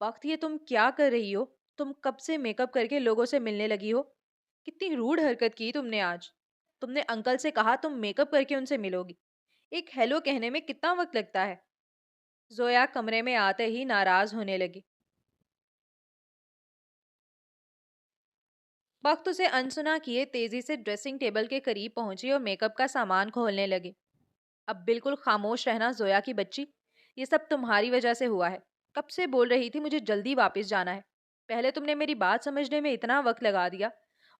وقت یہ تم کیا کر رہی ہو؟ تم کب سے میک اپ کر کے لوگوں سے ملنے لگی ہو؟ کتنی روڈ حرکت کی تم نے آج! تم نے انکل سے کہا تم میک اپ کر کے ان سے ملو گی۔ ایک ہیلو کہنے میں کتنا وقت لگتا ہے؟ زویا کمرے میں آتے ہی ناراض ہونے لگی۔ وقت اسے انسنا کیے تیزی سے ڈریسنگ ٹیبل کے قریب پہنچی اور میک اپ کا سامان کھولنے لگی۔ اب بالکل خاموش رہنا زویا کی بچی، یہ سب تمہاری وجہ سے ہوا ہے۔ کب سے بول رہی تھی مجھے جلدی واپس جانا ہے۔ پہلے تم نے میری بات سمجھنے میں اتنا وقت لگا دیا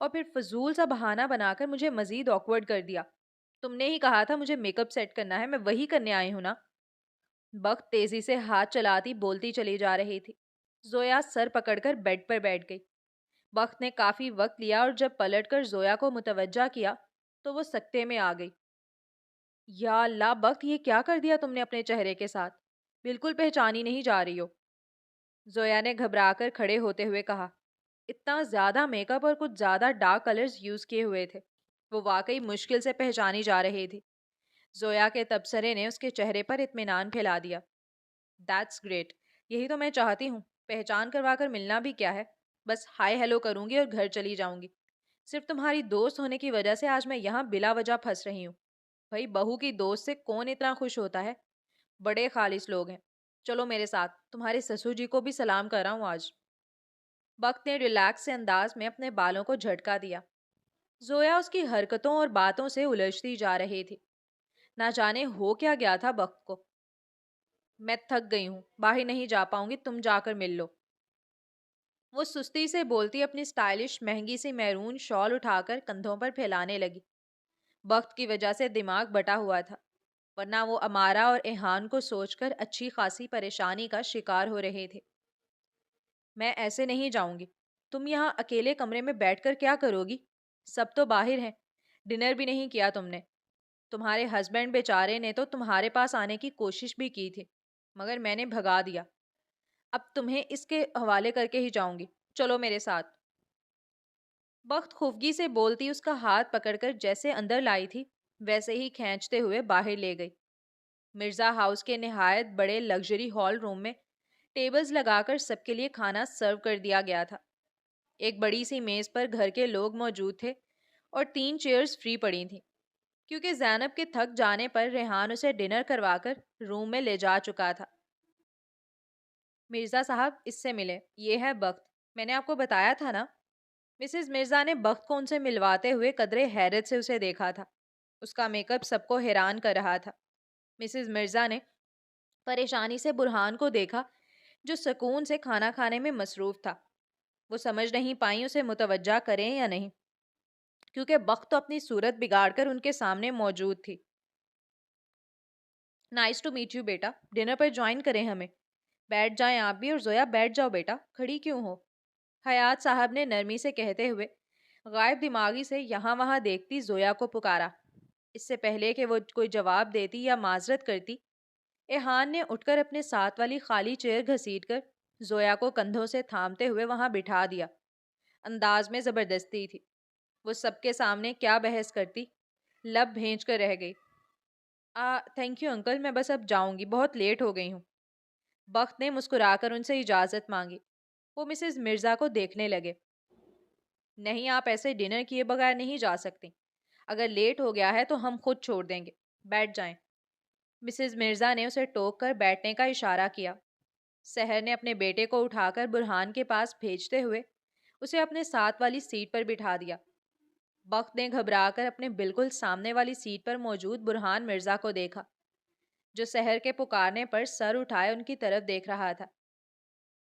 اور پھر فضول سا بہانہ بنا کر مجھے مزید آکورڈ کر دیا۔ تم نے ہی کہا تھا مجھے میک اپ سیٹ کرنا ہے، میں وہی کرنے آئی ہوں نا۔ وقت تیزی سے ہاتھ چلاتی بولتی چلی جا رہی تھی۔ زویا سر پکڑ کر بیڈ پر بیٹھ گئی۔ وقت نے کافی وقت لیا اور جب پلٹ کر زویا کو متوجہ کیا تو وہ سکتے میں آ گئی۔ یا اللہ وقت، یہ کیا کر دیا تم نے اپنے چہرے کے ساتھ؟ بالکل پہچانی نہیں جا رہی ہو۔ زویا نے گھبرا کر کھڑے ہوتے ہوئے کہا۔ اتنا زیادہ میک اپ اور کچھ زیادہ ڈارک کلرز یوز کیے ہوئے تھے، وہ واقعی مشکل سے پہچانی جا رہی تھی۔ زویا کے تبصرے نے اس کے چہرے پر اطمینان پھیلا دیا۔ دیٹس گریٹ، یہی تو میں چاہتی ہوں۔ پہچان کروا کر ملنا بھی کیا ہے، بس ہائی ہیلو کروں گی اور گھر چلی جاؤں گی۔ صرف تمہاری دوست ہونے کی وجہ سے آج میں یہاں بلا وجہ پھنس رہی ہوں۔ بھائی بہو کی دوست سے کون اتنا خوش ہوتا ہے؟ بڑے خالص لوگ ہیں۔ چلو میرے ساتھ، تمہارے سسر جی کو بھی سلام کر رہا ہوں آج۔ وقت نے ریلیکس سے انداز میں اپنے بالوں کو جھٹکا دیا۔ زویا اس کی حرکتوں اور باتوں سے الجھتی جا رہی تھی۔ نہ جانے ہو کیا گیا تھا وقت کو۔ میں تھک گئی ہوں، باہر نہیں جا پاؤں گی، تم جا کر مل لو۔ وہ سستی سے بولتی اپنی سٹائلش مہنگی سی میرون شال اٹھا کر کندھوں پر پھیلانے لگی۔ وقت کی وجہ سے دماغ بٹا ہوا تھا، ورنہ وہ امارا اور ایحان کو سوچ کر اچھی خاصی پریشانی کا شکار ہو رہے تھے۔ میں ایسے نہیں جاؤں گی۔ تم یہاں اکیلے کمرے میں بیٹھ کر کیا کرو گی؟ سب تو باہر ہیں۔ ڈنر بھی نہیں کیا تم نے۔ تمہارے ہسبینڈ بیچارے نے تو تمہارے پاس آنے کی کوشش بھی کی تھی، مگر میں نے بھگا دیا۔ اب تمہیں اس کے حوالے کر کے ہی جاؤں گی، چلو میرے ساتھ۔ وقت خفگی سے بولتی اس کا ہاتھ پکڑ کر جیسے اندر لائی تھی ویسے ہی کھینچتے ہوئے باہر لے گئی۔ مرزا ہاؤس کے نہایت بڑے لگژری ہال روم میں ٹیبلز لگا کر سب کے لیے کھانا سرو کر دیا گیا تھا۔ ایک بڑی سی میز پر گھر کے لوگ موجود تھے اور 3 چیئرز فری پڑی تھیں، کیونکہ زینب کے تھک جانے پر ریحان اسے ڈنر کروا کر روم میں لے جا چکا تھا۔ مرزا صاحب اس سے ملے، یہ ہے بخت، میں نے آپ کو بتایا تھا نا۔ مسز مرزا نے بخت کو ان سے ملواتے ہوئے قدرے حیرت سے اسے دیکھا تھا۔ اس کا میک اپ سب کو حیران کر رہا تھا۔ مسز مرزا نے پریشانی سے برہان کو دیکھا جو سکون سے کھانا کھانے میں مصروف تھا۔ وہ سمجھ نہیں پائیں اسے متوجہ کریں یا نہیں، کیونکہ بخت تو اپنی صورت بگاڑ کر ان کے سامنے موجود تھی۔ نائس ٹو میٹ یو بیٹا، ڈنر پر جوائن کریں ہمیں۔ بیٹھ جائیں آپ بھی، اور زویا بیٹھ جاؤ بیٹا، کھڑی کیوں ہو؟ حیات صاحب نے نرمی سے کہتے ہوئے غائب دماغی سے یہاں وہاں دیکھتی زویا کو پکارا۔ اس سے پہلے کہ وہ کوئی جواب دیتی یا معذرت کرتی، ایحان نے اٹھ کر اپنے ساتھ والی خالی چیئر گھسیٹ کر زویا کو کندھوں سے تھامتے ہوئے وہاں بٹھا دیا۔ انداز میں زبردستی تھی۔ وہ سب کے سامنے کیا بحث کرتی، لب بھینچ کر رہ گئی۔ تھینک یو انکل، میں بس اب جاؤں گی، بہت لیٹ ہو گئی ہوں۔ بخت نے مسکرا کر ان سے اجازت مانگی۔ وہ مسز مرزا کو دیکھنے لگے۔ نہیں، آپ ایسے ڈنر کیے بغیر نہیں جا سکتی۔ اگر لیٹ ہو گیا ہے تو ہم خود چھوڑ دیں گے، بیٹھ جائیں۔ مسز مرزا نے اسے ٹوک کر بیٹھنے کا اشارہ کیا۔ سحر نے اپنے بیٹے کو اٹھا کر برہان کے پاس بھیجتے ہوئے اسے اپنے ساتھ والی سیٹ پر بٹھا دیا۔ بخت نے گھبرا کر اپنے بالکل سامنے والی سیٹ پر موجود برہان مرزا کو دیکھا، جو سحر کے پکارنے پر سر اٹھائے ان کی طرف دیکھ رہا تھا۔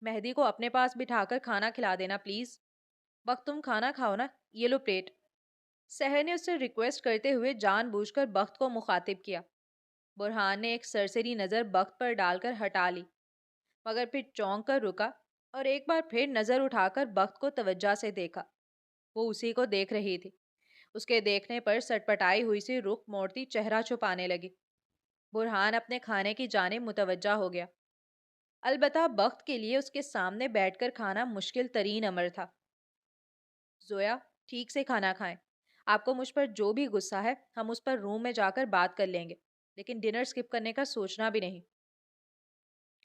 مہدی کو اپنے پاس بٹھا کر کھانا کھلا دینا پلیز۔ بخت تم کھانا کھاؤ نا، یہ لو پلیٹ۔ سحر نے اس سے ریکویسٹ کرتے ہوئے جان بوجھ کر بخت کو مخاطب کیا۔ برہان نے ایک سرسری نظر بخت پر ڈال کر ہٹا لی، مگر پھر چونک کر رکا اور ایک بار پھر نظر اٹھا کر بخت کو توجہ سے دیکھا۔ وہ اسی کو دیکھ رہی تھی۔ اس کے دیکھنے پر سٹپٹائی ہوئی سی رخ موڑتی چہرہ چھپانے لگی۔ برہان اپنے کھانے کی جانب متوجہ ہو گیا۔ البتہ بخت کے لیے اس کے سامنے بیٹھ کر کھانا مشکل ترین امر تھا۔ زویا، ٹھیک سے کھانا کھائیں۔ آپ کو مجھ پر جو بھی غصہ ہے ہم اس پر روم میں جا کر بات کر لیں گے، لیکن ڈنر سکپ کرنے کا سوچنا بھی نہیں۔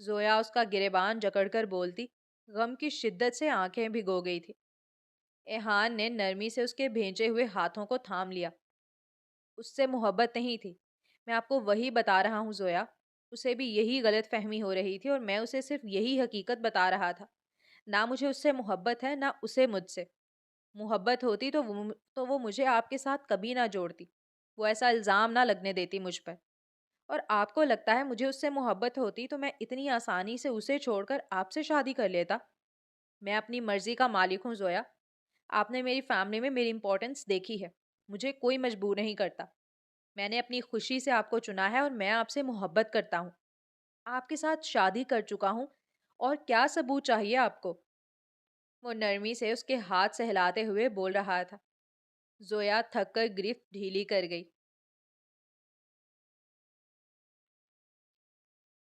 زویا اس کا گریبان جکڑ کر بولتی، غم کی شدت سے آنکھیں بھگو گئی تھی۔ ایہان نے نرمی سے اس کے بھیجے ہوئے ہاتھوں کو تھام لیا۔ اس سے محبت نہیں تھی، میں آپ کو وہی بتا رہا ہوں زویا۔ اسے بھی یہی غلط فہمی ہو رہی تھی اور میں اسے صرف یہی حقیقت بتا رہا تھا۔ نہ مجھے اس سے محبت ہے، نہ اسے مجھ سے۔ محبت ہوتی تو وہ مجھے آپ کے ساتھ کبھی نہ جوڑتی، وہ ایسا الزام نہ لگنے دیتی مجھ پر۔ اور آپ کو لگتا ہے مجھے اس سے محبت ہوتی تو میں اتنی آسانی سے اسے چھوڑ کر آپ سے شادی کر لیتا؟ میں اپنی مرضی کا مالک ہوں زویا۔ آپ نے میری فیملی میں میری امپورٹنس دیکھی ہے، مجھے کوئی مجبور نہیں کرتا۔ میں نے اپنی خوشی سے آپ کو چنا ہے اور میں آپ سے محبت کرتا ہوں، آپ کے ساتھ شادی کر چکا ہوں، اور کیا ثبوت چاہیے آپ کو؟ وہ نرمی سے اس کے ہاتھ سہلاتے ہوئے بول رہا تھا۔ زویا تھک کر گرفت ڈھیلی کر گئی۔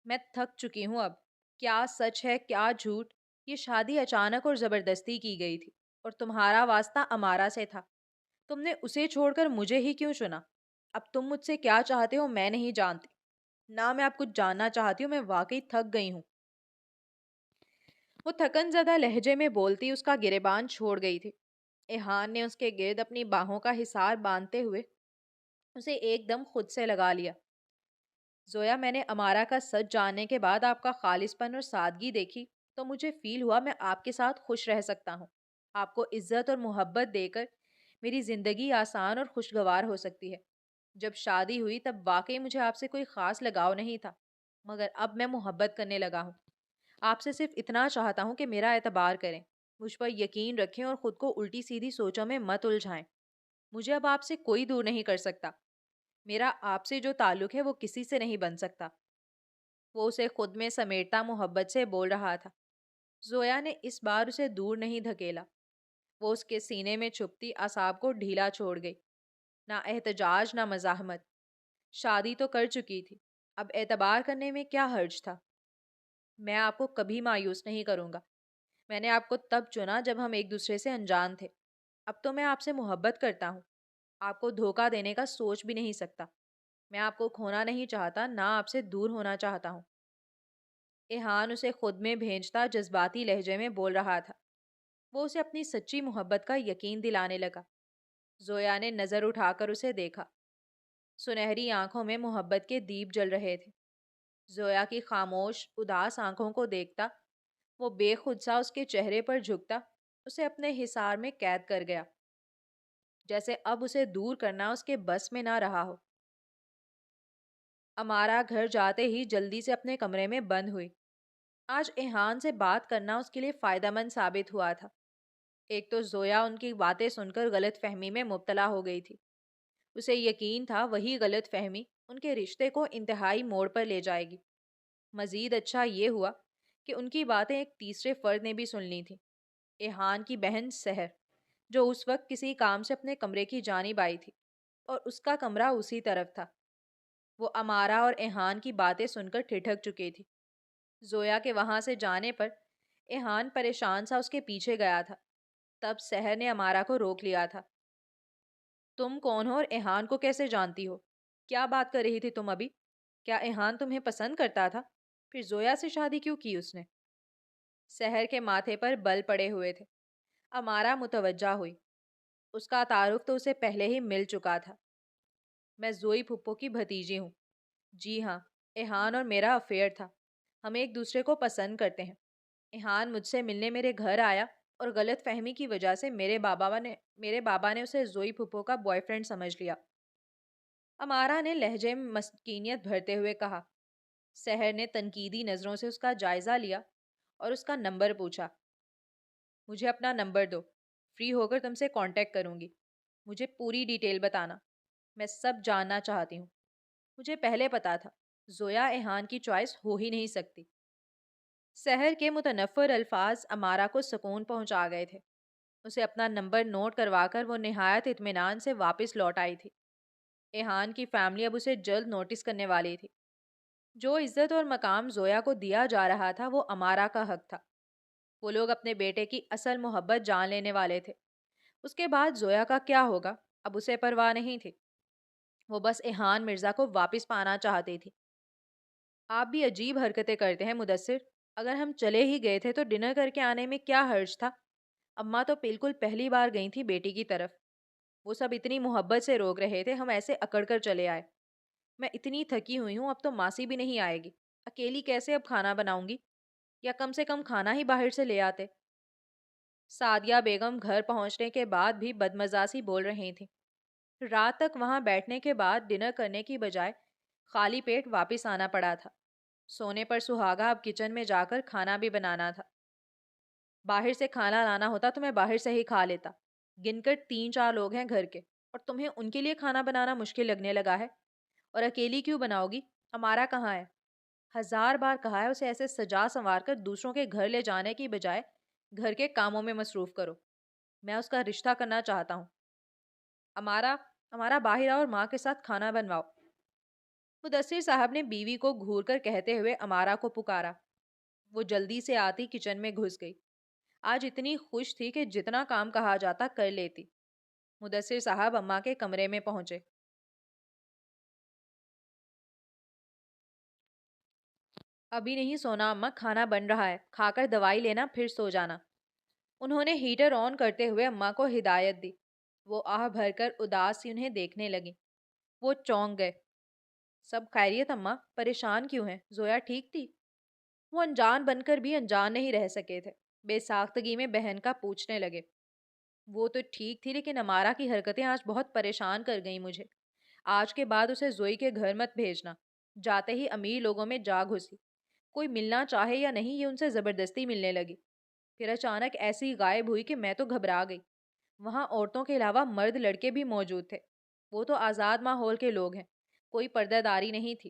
میں تھک چکی ہوں اب، کیا سچ ہے کیا جھوٹ؟ یہ شادی اچانک اور زبردستی کی گئی تھی، اور تمہارا واسطہ امارا سے تھا۔ تم نے اسے چھوڑ کر مجھے ہی کیوں چنا؟ اب تم مجھ سے کیا چاہتے ہو میں نہیں جانتی، نہ میں آپ کچھ جاننا چاہتی ہوں، میں واقعی تھک گئی ہوں۔ وہ تھکن زدہ لہجے میں بولتی اس کا گریبان چھوڑ گئی تھی۔ ایہان نے اس کے گرد اپنی باہوں کا حصار باندھتے ہوئے اسے ایک دم خود سے لگا لیا۔ زویا، میں نے امارا کا سچ جاننے کے بعد آپ کا خالص پن اور سادگی دیکھی تو مجھے فیل ہوا میں آپ کے ساتھ خوش رہ سکتا ہوں۔ آپ کو عزت اور محبت دے کر میری زندگی آسان اور خوشگوار ہو سکتی ہے۔ جب شادی ہوئی تب واقعی مجھے آپ سے کوئی خاص لگاؤ نہیں تھا، مگر اب میں محبت کرنے لگا ہوں۔ آپ سے صرف اتنا چاہتا ہوں کہ میرا اعتبار کریں، مجھ پر یقین رکھیں اور خود کو الٹی سیدھی سوچوں میں مت الجھائیں۔ مجھے اب آپ سے کوئی دور نہیں کر سکتا۔ میرا آپ سے جو تعلق ہے وہ کسی سے نہیں بن سکتا۔ وہ اسے خود میں سمیٹتا محبت سے بول رہا تھا۔ زویا نے اس بار اسے دور نہیں دھکیلا، وہ اس کے سینے میں چھپتی اعصاب کو ڈھیلا چھوڑ گئی۔ نہ احتجاج نہ مزاحمت، شادی تو کر چکی تھی، اب اعتبار کرنے میں کیا حرج تھا؟ میں آپ کو کبھی مایوس نہیں کروں گا۔ میں نے آپ کو تب چنا جب ہم ایک دوسرے سے انجان تھے، اب تو میں آپ سے محبت کرتا ہوں، آپ کو دھوکہ دینے کا سوچ بھی نہیں سکتا۔ میں آپ کو کھونا نہیں چاہتا، نہ آپ سے دور ہونا چاہتا ہوں۔ ایہان اسے خود میں بھیجتا جذباتی لہجے میں بول رہا تھا۔ وہ اسے اپنی سچی محبت کا یقین دلانے لگا۔ زویا نے نظر اٹھا کر اسے دیکھا۔ سنہری آنکھوں میں محبت کے دیپ جل رہے تھے۔ زویا کی خاموش اداس آنکھوں کو دیکھتا وہ بے خود سا اس کے چہرے پر جھکتا، اسے اپنے حصار میں قید کر گیا، جیسے اب اسے دور کرنا اس کے بس میں نہ رہا ہو۔ امارا گھر جاتے ہی جلدی سے اپنے کمرے میں بند ہوئی۔ آج ایہان سے بات کرنا اس کے لیے فائدہ مند ثابت ہوا تھا۔ ایک تو زویا ان کی باتیں سن کر غلط فہمی میں مبتلا ہو گئی تھی۔ اسے یقین تھا وہی غلط فہمی ان کے رشتے کو انتہائی موڑ پر لے جائے گی۔ مزید اچھا یہ ہوا کہ ان کی باتیں ایک تیسرے فرد نے بھی سن لی تھیں، ایہان کی بہن سحر، جو اس وقت کسی کام سے اپنے کمرے کی جانب آئی تھی، اور اس کا کمرہ اسی طرف تھا۔ وہ امارا اور ایہان کی باتیں سن کر ٹھٹک چکی تھی۔ زویا کے وہاں سے جانے پر ایہان پریشان سا اس کے پیچھے گیا تھا، تب سحر نے امارا کو روک لیا تھا۔ تم کون ہو اور ایہان کو کیسے جانتی ہو؟ کیا بات کر رہی تھی تم ابھی؟ کیا ایہان تمہیں پسند کرتا تھا؟ پھر زویا سے شادی کیوں کی اس نے؟ سحر کے ماتھے پر بل پڑے ہوئے تھے۔ امارا متوجہ ہوئی، اس کا تعارف تو اسے پہلے ہی مل چکا تھا۔ میں زوئی پھپھو کی بھتیجی ہوں۔ جی ہاں، ایہان اور میرا افیئر تھا، ہم ایک دوسرے کو پسند کرتے ہیں۔ ایہان مجھ سے ملنے میرے گھر آیا اور غلط فہمی کی وجہ سے میرے بابا نے اسے زوئی پھپھو کا بوائے فرینڈ سمجھ لیا۔ امارا نے لہجے میں مسکینیت بھرتے ہوئے کہا۔ سحر نے تنقیدی نظروں سے اس کا جائزہ لیا اور اس کا نمبر پوچھا۔ مجھے اپنا نمبر دو، فری ہو کر تم سے کانٹیکٹ کروں گی۔ مجھے پوری ڈیٹیل بتانا، میں سب جاننا چاہتی ہوں۔ مجھے پہلے پتا تھا زویا ایہان کی چوائس ہو ہی نہیں سکتی۔ سحر کے متنفر الفاظ امارا کو سکون پہنچا گئے تھے۔ اسے اپنا نمبر نوٹ کروا کر وہ نہایت اطمینان سے واپس لوٹ آئی تھی۔ ایہان کی فیملی اب اسے جلد نوٹس کرنے والی تھی۔ جو عزت اور مقام زویا کو دیا جا رہا تھا وہ امارا کا حق تھا۔ وہ لوگ اپنے بیٹے کی اصل محبت جان لینے والے تھے۔ اس کے بعد زویا کا کیا ہوگا اب اسے پرواہ نہیں تھی۔ وہ بس ایہان مرزا کو واپس پانا چاہتی تھی۔ آپ بھی عجیب حرکتیں کرتے ہیں مدثر. اگر ہم چلے ہی گئے تھے تو ڈنر کر کے آنے میں کیا حرج تھا؟ اماں تو بالکل پہلی بار گئی تھی بیٹی کی طرف. وہ سب اتنی محبت سے روک رہے تھے، ہم ایسے اکڑ کر چلے آئے. میں اتنی تھکی ہوئی ہوں، اب تو ماسی بھی نہیں آئے گی. اکیلی کیسے اب کھانا بناؤں گی؟ یا کم سے کم کھانا ہی باہر سے لے آتے. سعدیہ بیگم گھر پہنچنے کے بعد بھی بدمزاسی بول رہی تھیں. رات تک وہاں بیٹھنے کے بعد ڈنر کرنے کی بجائے خالی پیٹ واپس آنا پڑا تھا. سونے پر سہاگا اب کچن میں جا کر کھانا بھی بنانا تھا. باہر سے کھانا لانا ہوتا تو میں باہر سے ہی کھا لیتا. گن کر 3 4 لوگ ہیں گھر کے، اور تمہیں ان کے لیے کھانا بنانا مشکل لگنے لگا ہے. اور اکیلی کیوں بناؤ گی؟ ہمارا کہاں ہے؟ 1000 بار کہا ہے اسے ایسے سجا سنوار کر دوسروں کے گھر لے جانے کی بجائے گھر کے کاموں میں مصروف کرو. میں اس کا رشتہ کرنا چاہتا ہوں. ہمارا ہمارا باہر آؤ اور ماں کے ساتھ کھانا بنواؤ. مدثر صاحب نے بیوی کو گھور کر کہتے ہوئے امارا کو پکارا. وہ جلدی سے آتی کچن میں گھس گئی. آج اتنی خوش تھی کہ جتنا کام کہا جاتا کر لیتی. مدثر صاحب اماں کے کمرے میں پہنچے. ابھی نہیں سونا اماں، کھانا بن رہا ہے، کھا کر دوائی لینا پھر سو جانا. انہوں نے ہیٹر آن کرتے ہوئے اماں کو ہدایت دی. وہ آہ بھر کر اداس سی انہیں دیکھنے لگی. وہ چونک گئے. سب خیریت اماں؟ پریشان کیوں ہیں؟ زویا ٹھیک تھی؟ وہ انجان بن کر بھی انجان نہیں رہ سکے تھے. بے ساختگی میں بہن کا پوچھنے لگے. وہ تو ٹھیک تھی، لیکن امارا کی حرکتیں آج بہت پریشان کر گئیں مجھے. آج کے بعد اسے زوئی کے گھر مت بھیجنا. جاتے ہی امیر لوگوں میں جا گھسی. کوئی ملنا چاہے یا نہیں یہ ان سے زبردستی ملنے لگی. پھر اچانک ایسی غائب ہوئی کہ میں تو گھبرا گئی. وہاں عورتوں کے علاوہ مرد لڑکے بھی موجود تھے. وہ تو آزاد ماحول کے لوگ ہیں، کوئی پردہ داری نہیں تھی.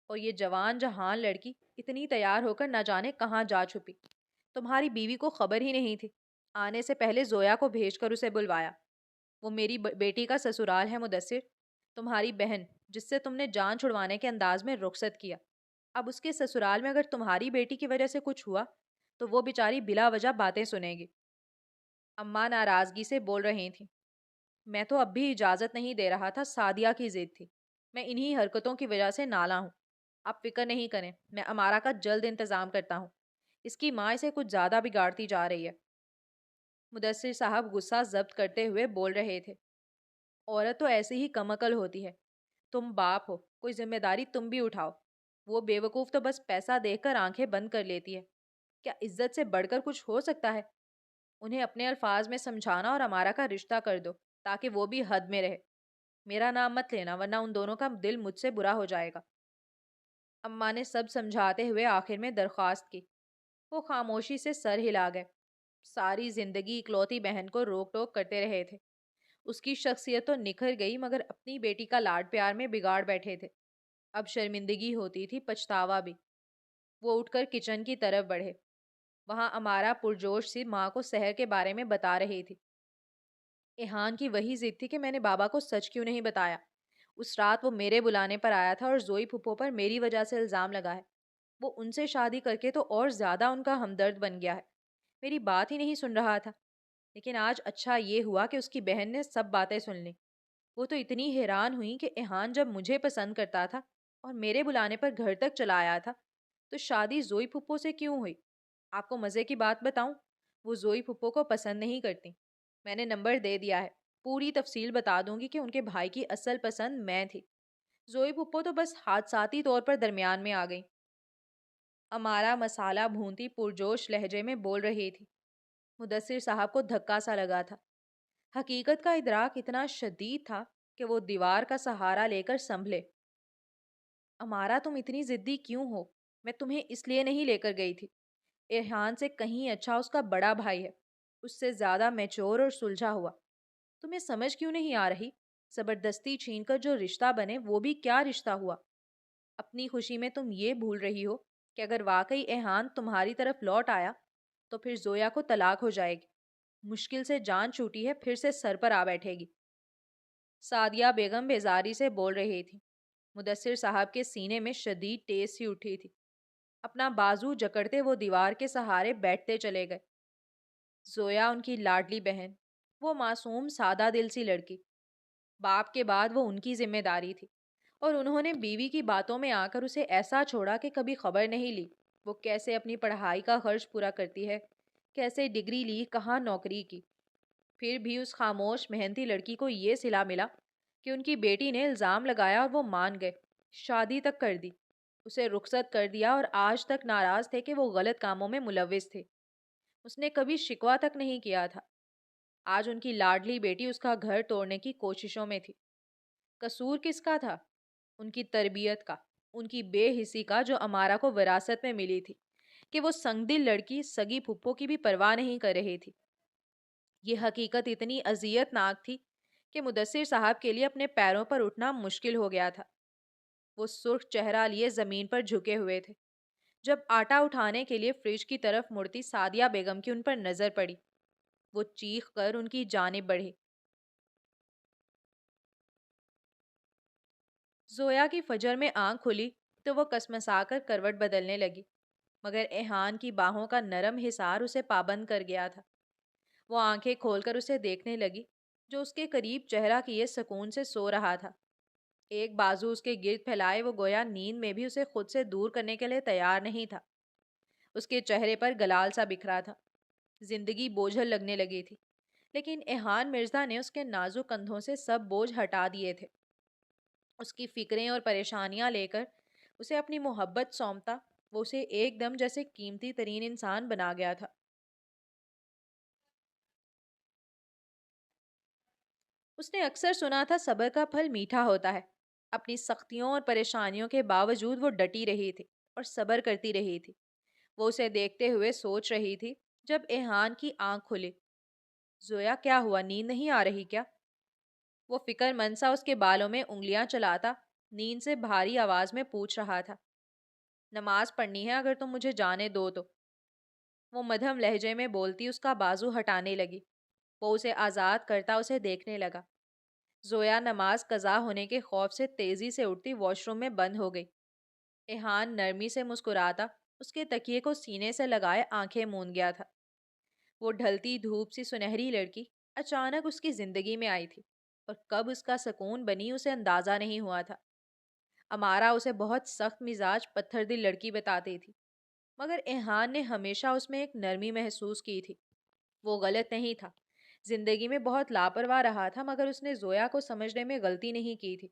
اور یہ جوان جہان لڑکی اتنی تیار ہو کر نہ جانے کہاں جا چھپی. تمہاری بیوی کو خبر ہی نہیں تھی. آنے سے پہلے زویا کو بھیج کر اسے بلوایا. وہ میری بیٹی کا سسرال ہے مدثر. تمہاری بہن جس سے تم نے جان چھڑوانے کے انداز میں رخصت کیا، اب اس کے سسرال میں اگر تمہاری بیٹی کی وجہ سے کچھ ہوا تو وہ بیچاری بلا وجہ باتیں سنے گی. اماں ناراضگی سے بول رہی تھیں. میں تو اب بھی اجازت نہیں دے رہا تھا، سعدیہ کی ضد تھی. میں انہی حرکتوں کی وجہ سے نالاں ہوں. آپ فکر نہیں کریں، میں امارا کا جلد انتظام کرتا ہوں. اس کی ماں اسے کچھ زیادہ بگاڑتی جا رہی ہے. مدثر صاحب غصہ ضبط کرتے ہوئے بول رہے تھے. عورت تو ایسی ہی کم عقل ہوتی ہے. تم باپ ہو، کوئی ذمہ داری تم بھی اٹھاؤ. وہ بے وقوف تو بس پیسہ دیکھ کر آنکھیں بند کر لیتی ہے. کیا عزت سے بڑھ کر کچھ ہو سکتا ہے؟ انہیں اپنے الفاظ میں سمجھانا اور امارا کا رشتہ کر دو تاکہ وہ بھی حد میں رہے. میرا نام مت لینا ورنہ ان دونوں کا دل مجھ سے برا ہو جائے گا. اماں نے سب سمجھاتے ہوئے آخر میں درخواست کی. وہ خاموشی سے سر ہلا گئے. ساری زندگی اکلوتی بہن کو روک ٹوک کرتے رہے تھے. اس کی شخصیت تو نکھر گئی مگر اپنی بیٹی کا لاڈ پیار میں بگاڑ بیٹھے تھے. اب شرمندگی ہوتی تھی، پچھتاوا بھی. وہ اٹھ کر کچن کی طرف بڑھے. وہاں امارا پرجوش سی ماں کو سحر کے بارے میں بتا رہی تھی. ایہان کی وہی ضد تھی کہ میں نے بابا کو سچ کیوں نہیں بتایا. اس رات وہ میرے بلانے پر آیا تھا اور زوئی پھپھو پر میری وجہ سے الزام لگا ہے. وہ ان سے شادی کر کے تو اور زیادہ ان کا ہمدرد بن گیا ہے. میری بات ہی نہیں سن رہا تھا. لیکن آج اچھا یہ ہوا کہ اس کی بہن نے سب باتیں سن لیں. وہ تو اتنی حیران ہوئی کہ ایہان جب مجھے پسند کرتا تھا اور میرے بلانے پر گھر تک چلا آیا تھا تو شادی زوئی پھپھو سے کیوں ہوئی؟ آپ کو مزے کی بات بتاؤں، وہ زوئی پھپھو کو پسند نہیں کرتی. میں نے نمبر دے دیا ہے، پوری تفصیل بتا دوں گی کہ ان کے بھائی کی اصل پسند میں تھی. زوئی پھپھو تو بس حادثاتی طور پر درمیان میں آ گئی. امارا مسالہ بھونتی پرجوش لہجے میں بول رہی تھی. مدثر صاحب کو دھکا سا لگا تھا. حقیقت کا ادراک اتنا شدید تھا کہ وہ دیوار کا سہارا لے کر سنبھلے. امارا تم اتنی ضدی کیوں ہو؟ میں تمہیں اس لیے نہیں لے کر گئی تھی. ارحان سے کہیں اچھا اس کا بڑا بھائی ہے، اس سے زیادہ میچور اور سلجھا ہوا. تمہیں سمجھ کیوں نہیں آ رہی؟ زبردستی چھین کر جو رشتہ بنے وہ بھی کیا رشتہ ہوا؟ اپنی خوشی میں تم یہ بھول رہی ہو کہ اگر واقعی ارحان تمہاری طرف لوٹ آیا تو پھر زویا کو طلاق ہو جائے گی. مشکل سے جان چھوٹی ہے، پھر سے سر پر آ بیٹھے گی. سعدیہ بیگم بیزاری سے بول رہی تھی. مدثر صاحب کے سینے میں شدید ٹیس سی اٹھی تھی. اپنا بازو جکڑتے وہ دیوار کے سہارے بیٹھتے چلے گئے. زویا ان کی لاڈلی بہن، وہ معصوم سادہ دل سی لڑکی. باپ کے بعد وہ ان کی ذمہ داری تھی اور انہوں نے بیوی کی باتوں میں آ کر اسے ایسا چھوڑا کہ کبھی خبر نہیں لی وہ کیسے اپنی پڑھائی کا خرچ پورا کرتی ہے، کیسے ڈگری لی، کہاں نوکری کی۔ پھر بھی اس خاموش محنتی لڑکی کو یہ صلہ ملا کہ ان کی بیٹی نے الزام لگایا اور وہ مان گئے، شادی تک کر دی، اسے رخصت کر دیا، اور آج تک ناراض تھے کہ وہ غلط کاموں میں ملوث تھے۔ اس نے کبھی شکوہ تک نہیں کیا تھا۔ آج ان کی لاڈلی بیٹی اس کا گھر توڑنے کی کوششوں میں تھی۔ قصور کس کا تھا؟ ان کی تربیت کا، ان کی بے حسی کا جو امارا کو وراثت میں ملی تھی، کہ وہ سنگ دل لڑکی سگی پھپھو کی بھی پرواہ نہیں کر رہی تھی۔ یہ حقیقت اتنی اذیت ناک تھی کہ مدثر صاحب کے لیے اپنے پیروں پر اٹھنا مشکل ہو گیا تھا۔ وہ سرخ چہرہ لیے زمین پر جھکے ہوئے تھے۔ جب آٹا اٹھانے کے لیے فریج کی طرف مڑتی سعدیہ بیگم کی ان پر نظر پڑی، وہ چیخ کر ان کی جانب بڑھی۔ زویا کی فجر میں آنکھ کھلی تو وہ کسمسا کر کروٹ بدلنے لگی، مگر ایحان کی باہوں کا نرم حصار اسے پابند کر گیا تھا۔ وہ آنکھیں کھول کر اسے دیکھنے لگی، جو اس کے قریب چہرہ کیے سکون سے سو رہا تھا۔ ایک بازو اس کے گرد پھیلائے وہ گویا نیند میں بھی اسے خود سے دور کرنے کے لیے تیار نہیں تھا۔ اس کے چہرے پر گلال سا بکھرا تھا، زندگی بوجھل لگنے لگی تھی، لیکن ایحان مرزا نے اس کے نازک کندھوں سے سب بوجھ ہٹا دیے تھے۔ اس کی فکریں اور پریشانیاں لے کر اسے اپنی محبت سونپتا وہ اسے ایک دم جیسے قیمتی ترین انسان بنا گیا تھا۔ اس نے اکثر سنا تھا صبر کا پھل میٹھا ہوتا ہے۔ اپنی سختیوں اور پریشانیوں کے باوجود وہ ڈٹی رہی تھی اور صبر کرتی رہی تھی۔ وہ اسے دیکھتے ہوئے سوچ رہی تھی جب ایحان کی آنکھ کھلی، زویا کیا ہوا، نیند نہیں آ رہی کیا؟ وہ فکر مند سا اس کے بالوں میں انگلیاں چلاتا نیند سے بھاری آواز میں پوچھ رہا تھا۔ نماز پڑھنی ہے اگر تم مجھے جانے دو تو۔ وہ مدھم لہجے میں بولتی اس کا بازو ہٹانے لگی۔ وہ اسے آزاد کرتا اسے دیکھنے لگا۔ زویا نماز قضا ہونے کے خوف سے تیزی سے اٹھتی واش روم میں بند ہو گئی۔ ایحان نرمی سے مسکراتا اس کے تکیے کو سینے سے لگائے آنکھیں موند گیا تھا۔ وہ ڈھلتی دھوپ سی سنہری لڑکی اچانک اس کی زندگی میں آئی تھی، اور کب اس کا سکون بنی اسے اندازہ نہیں ہوا تھا۔ امارا اسے بہت سخت مزاج پتھر دل لڑکی بتاتی تھی، مگر ایحان نے ہمیشہ اس میں ایک نرمی محسوس کی تھی۔ وہ غلط نہیں تھا، زندگی میں بہت لاپرواہ رہا تھا، مگر اس نے زویا کو سمجھنے میں غلطی نہیں کی تھی۔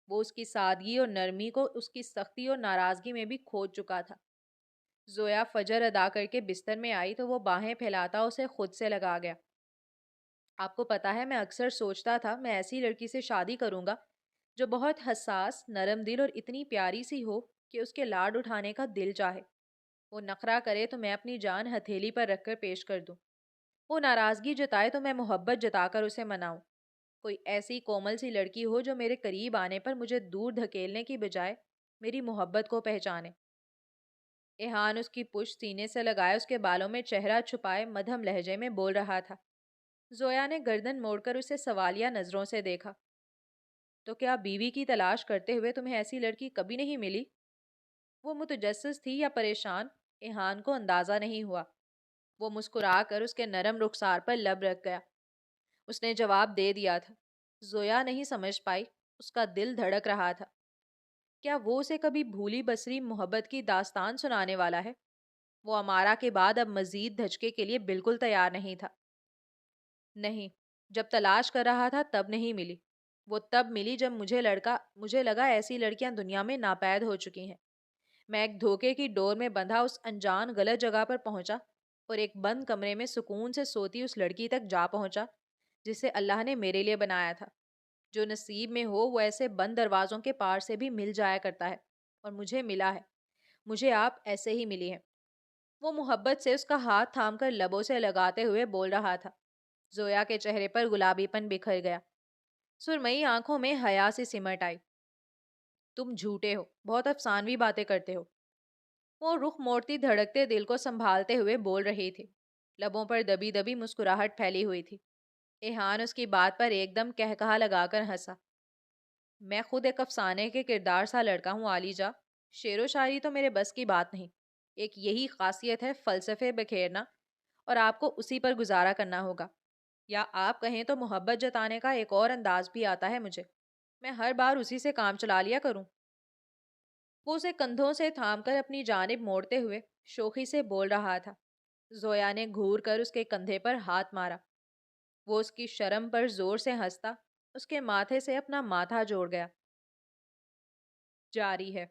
وہ اس کی سادگی اور نرمی کو اس کی سختی اور ناراضگی میں بھی کھوج چکا تھا۔ زویا فجر ادا کر کے بستر میں آئی تو وہ باہیں پھیلاتا اسے خود سے لگا گیا۔ آپ کو پتا ہے میں اکثر سوچتا تھا میں ایسی لڑکی سے شادی کروں گا جو بہت حساس، نرم دل اور اتنی پیاری سی ہو کہ اس کے لاڈ اٹھانے کا دل چاہے۔ وہ نخرہ کرے تو میں اپنی جان ہتھیلی پر رکھ کر پیش کر دوں، وہ ناراضگی جتائے تو میں محبت جتا کر اسے مناؤں۔ کوئی ایسی کومل سی لڑکی ہو جو میرے قریب آنے پر مجھے دور دھکیلنے کی بجائے میری محبت کو پہچانے۔ ایحان اس کی پشت سینے سے لگائے اس کے بالوں میں چہرہ چھپائے مدھم لہجے میں بول رہا تھا۔ زویا نے گردن موڑ کر اسے سوالیہ نظروں سے دیکھا۔ تو کیا بیوی کی تلاش کرتے ہوئے تمہیں ایسی لڑکی کبھی نہیں ملی؟ وہ متجسس تھی یا پریشان، ایحان کو اندازہ نہیں ہوا۔ وہ مسکرا کر اس کے نرم رخسار پر لب رکھ گیا۔ اس نے جواب دے دیا تھا۔ زویا نہیں سمجھ پائی، اس کا دل دھڑک رہا تھا۔ کیا وہ اسے کبھی بھولی بسری محبت کی داستان سنانے والا ہے؟ وہ امارا کے بعد اب مزید دھچکے کے لیے بالکل تیار نہیں تھا۔ نہیں، جب تلاش کر رہا تھا تب نہیں ملی۔ وہ تب ملی جب مجھے لگا ایسی لڑکیاں دنیا میں ناپید ہو چکی ہیں۔ میں ایک دھوکے کی ڈور میں بندھا اس انجان غلط جگہ پر پہنچا اور ایک بند کمرے میں سکون سے سوتی اس لڑکی تک جا پہنچا جسے اللہ نے میرے لیے بنایا تھا۔ جو نصیب میں ہو وہ ایسے بند دروازوں کے پار سے بھی مل جایا کرتا ہے، اور مجھے ملا ہے۔ مجھے آپ ایسے ہی ملی ہیں۔ وہ محبت سے اس کا ہاتھ تھام کر لبوں سے لگاتے ہوئے بول رہا تھا۔ زویا کے چہرے پر گلابی پن بکھر گیا، سرمئی آنکھوں میں حیا سے سمٹ آئی۔ تم جھوٹے ہو، بہت افسانوی باتیں کرتے ہو۔ وہ رخ موڑتی دھڑکتے دل کو سنبھالتے ہوئے بول رہی تھی، لبوں پر دبی دبی مسکراہٹ پھیلی ہوئی تھی۔ ایحان اس کی بات پر ایک دم کہا لگا کر ہنسا۔ میں خود ایک افسانے کے کردار سا لڑکا ہوں عالی جا، شعر و شاعری تو میرے بس کی بات نہیں۔ ایک یہی خاصیت ہے فلسفے بکھیرنا، اور آپ کو اسی پر گزارا کرنا ہوگا، یا آپ کہیں تو محبت جتانے کا ایک اور انداز بھی آتا ہے مجھے، میں ہر بار اسی سے کام چلا لیا کروں؟ وہ اسے کندھوں سے تھام کر اپنی جانب موڑتے ہوئے شوخی سے بول رہا تھا۔ زویا نے گھور کر اس کے کندھے پر ہاتھ مارا۔ وہ اس کی شرم پر زور سے ہنستا اس کے ماتھے سے اپنا ماتھا جوڑ گیا۔ جاری ہے۔